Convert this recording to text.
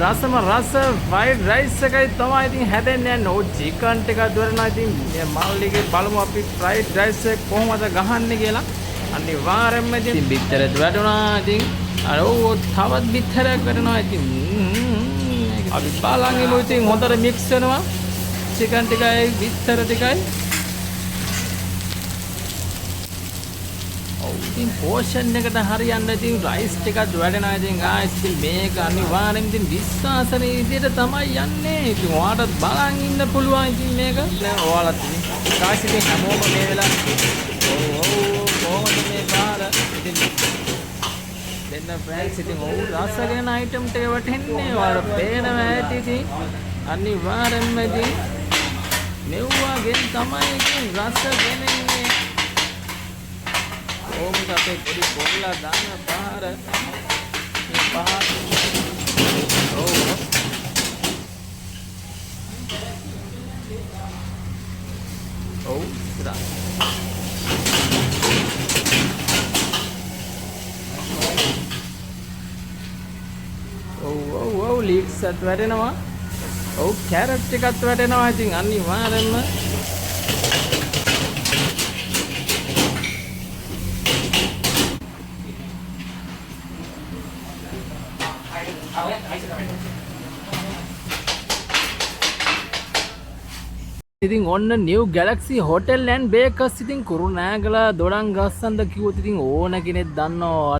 රසම රස fried rice එකයි තමයි ඉතින් හැදෙන්නේ යන්නේ. ඔය චිකන් ටිකක් දුවරනවා ඉතින් මේ මල්ලිගේ බලමු අපි ෆ්‍රයිඩ් රයිස් එක කොහොමද ගහන්නේ කියලා. අනිවාර්යෙන්ම ඉතින් බිත්තරේ වැටුණා ඉතින් අර ඕ තවත් බිත්තරයක් වැටෙනවා ඉතින් අපි බලන් ඉමු ඉතින් හොඳට මික්ස් වෙනවා චිකන් ටිකයි බිත්තර ටිකයි. ඉතින් පෝෂන් එකට හරියන්න ඉතින් රයිස් ටිකක් වැඩෙනවා ඉතින් ගායිස් ඉතින් මේක අනිවාර්යෙන් ඉතින් විශ්වාසන විදියට තමයි යන්නේ. ඉතින් ඔයාලට බලන් ඉන්න පුළුවන් ඉතින් මේක. දැන් ඔයාලත් ඉතින් ගායිස් ඉතින් හැමෝම මේ වෙලාවේ කොහොමද මේ පාර ඉතින් දෙන්න ෆ්‍රෑන්ක්ස් ඉතින් ඔව් රස ගැන අයිටම් ටික වටෙන්නේ ඔයාලට පේනවා ඇති ඉතින් අනිවාර්යෙන්ම ඉතින් මෙව්වාගෙන් තමයි ඉතින් රස ගෙනෙන්නේ. ඕමක අපේ පොඩි පොල්ලා දාන පාර මේ පාර ඔව් ඉතින් ඔව් ලීක්ස් අත් වැටෙනවා. ඔව් කැරට් එකත් වැටෙනවා ඉතින් අනිවාර්යෙන්ම ඉතින් ඔන්න නිව් ගැලැක්සි හොටෙල් ඇන්ඩ් බේකර්ස් ඉතින් කුරුණෑගල දොඩම් ගස්සන්ද කිව්වොත් ඉතින් ඕන කෙනෙක් දන්නවා.